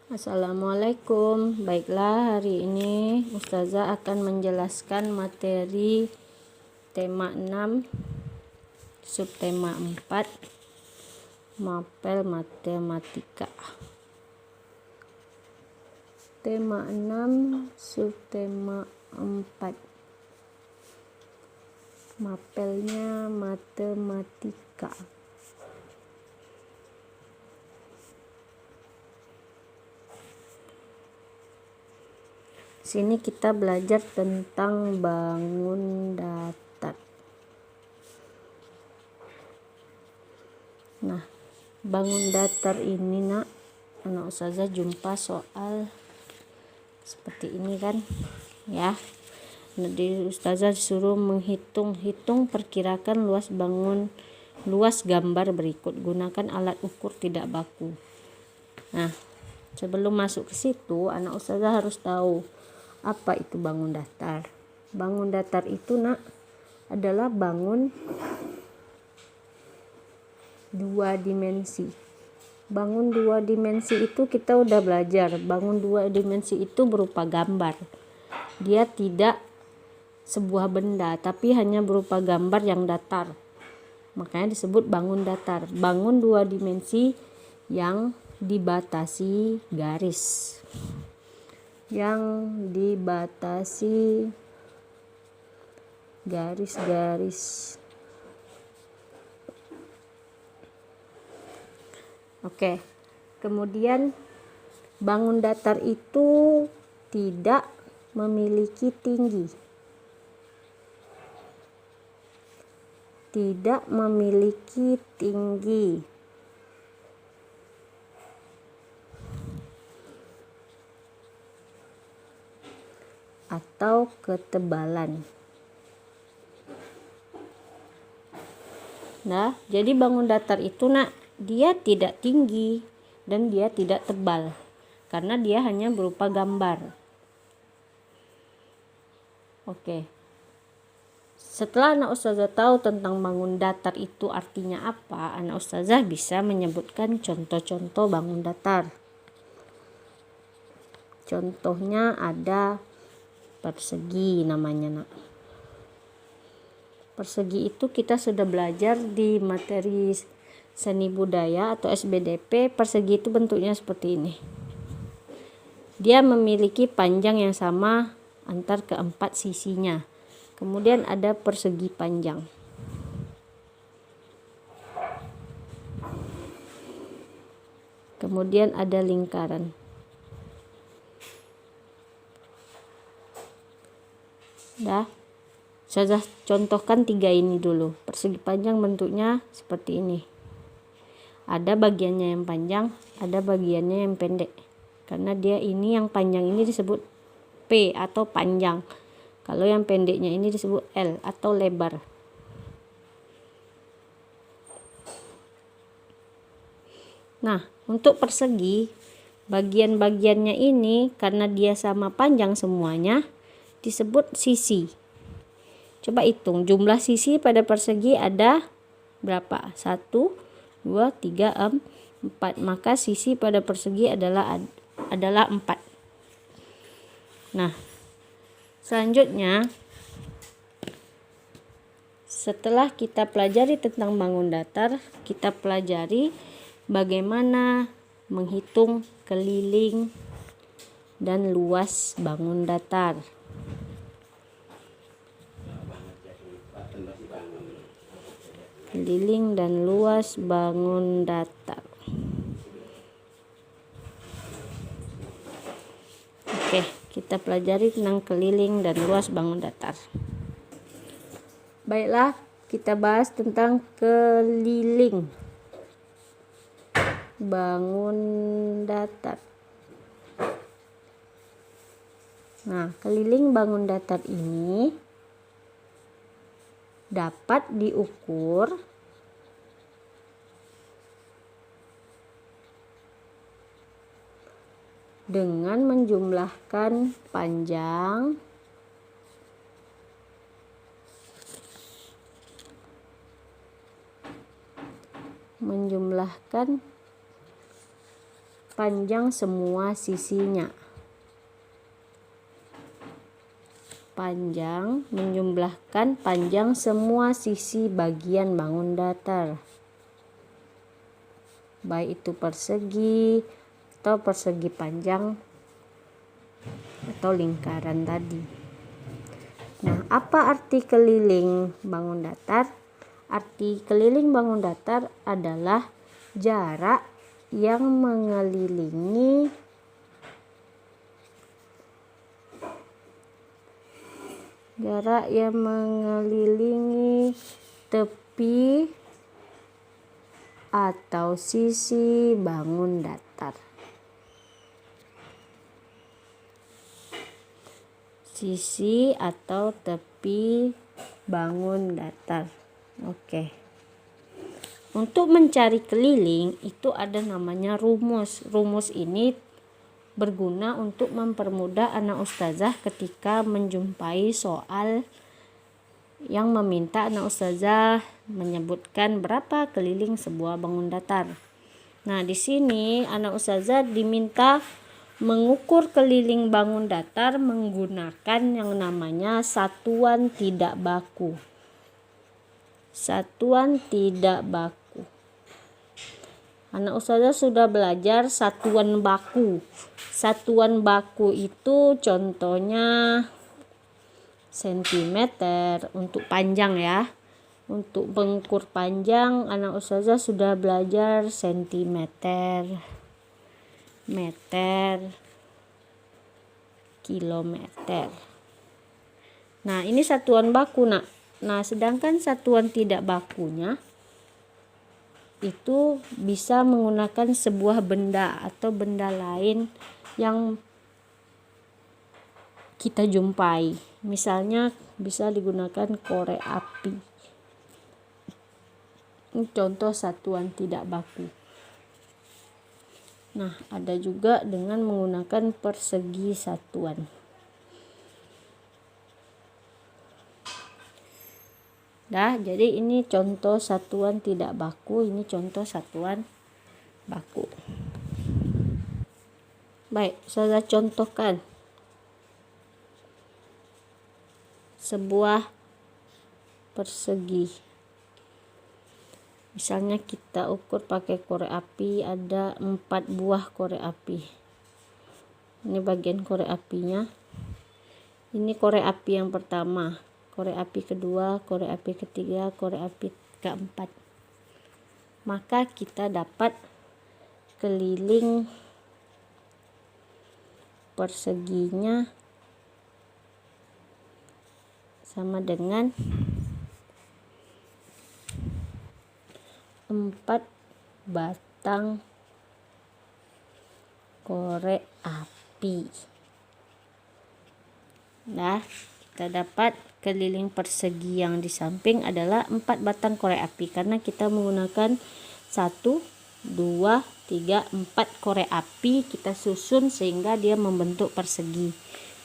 Assalamualaikum. Baiklah, hari ini Ustazah akan menjelaskan materi tema 6, subtema 4, mapel matematika. Tema 6, subtema 4. Mapelnya matematika. Sini kita belajar tentang bangun datar. Nah, bangun datar ini anak ustazah jumpa soal seperti ini kan, ya. Jadi ustazah disuruh menghitung perkirakan luas gambar berikut. Gunakan alat ukur tidak baku. Nah, sebelum masuk ke situ, anak ustazah harus tahu apa itu bangun datar. Bangun datar itu adalah bangun dua dimensi. Bangun dua dimensi itu kita udah belajar. Bangun dua dimensi itu berupa gambar. Dia tidak sebuah benda, tapi hanya berupa gambar yang datar. Makanya disebut bangun datar. Bangun dua dimensi yang dibatasi garis. Garis-garis. Oke. Kemudian bangun datar itu tidak memiliki tinggi. Tidak memiliki tinggi. Atau ketebalan. Nah, jadi bangun datar itu dia tidak tinggi dan dia tidak tebal karena dia hanya berupa gambar. Oke. Setelah anak ustazah tahu tentang bangun datar itu artinya apa, anak ustazah bisa menyebutkan contoh-contoh bangun datar. Contohnya ada persegi namanya. Persegi itu kita sudah belajar di materi seni budaya atau SBDP. Persegi itu bentuknya seperti ini. Dia memiliki panjang yang sama antar keempat sisinya. Kemudian ada persegi panjang. Kemudian ada lingkaran. Saya contohkan 3 ini dulu. Persegi panjang bentuknya seperti ini. Ada bagiannya yang panjang, ada bagiannya yang pendek. Karena dia ini yang panjang ini disebut P atau panjang. Kalau yang pendeknya ini disebut L atau lebar. Nah, untuk persegi, bagian-bagiannya ini karena dia sama panjang semuanya disebut sisi. Coba hitung jumlah sisi pada persegi ada berapa? 1, 2, 3, 4. Maka sisi pada persegi adalah 4. Nah, selanjutnya setelah kita pelajari tentang bangun datar, kita pelajari bagaimana menghitung keliling dan luas bangun datar. Keliling dan luas bangun datar. Oke, kita pelajari tentang keliling dan luas bangun datar. Baiklah, kita bahas tentang keliling bangun datar. Nah, keliling bangun datar ini dapat diukur dengan menjumlahkan panjang panjang semua sisinya. Panjang menjumlahkan panjang semua sisi bagian bangun datar, baik itu persegi atau persegi panjang atau lingkaran tadi. Nah, apa arti keliling bangun datar? Arti keliling bangun datar adalah jarak yang mengelilingi tepi atau sisi bangun datar. Sisi atau tepi bangun datar. Oke. Untuk mencari keliling itu ada namanya rumus. Rumus ini berguna untuk mempermudah anak ustazah ketika menjumpai soal yang meminta anak ustazah menyebutkan berapa keliling sebuah bangun datar. Nah, di sini anak ustazah diminta mengukur keliling bangun datar menggunakan yang namanya satuan tidak baku. Satuan tidak baku. Anak ustazah sudah belajar satuan baku. Satuan baku itu contohnya sentimeter untuk panjang ya. Untuk mengukur panjang anak ustazah sudah belajar sentimeter, meter, kilometer. Nah, ini satuan baku, Nak. Nah, sedangkan satuan tidak bakunya itu bisa menggunakan sebuah benda atau benda lain yang kita jumpai. Misalnya bisa digunakan korek api. Ini contoh satuan tidak baku. Nah, ada juga dengan menggunakan persegi satuan. Jadi ini contoh satuan tidak baku, ini contoh satuan baku. Baik, saya contohkan sebuah persegi. Misalnya kita ukur pakai korek api, ada 4 buah korek api. Ini bagian korek apinya. Ini korek api yang pertama, korek api kedua, korek api ketiga, korek api keempat. Maka kita dapat keliling perseginya sama dengan 4 batang korek api. Nah, kita dapat keliling persegi yang di samping adalah 4 batang korek api karena kita menggunakan 1, 2, 3, 4 korek api kita susun sehingga dia membentuk persegi.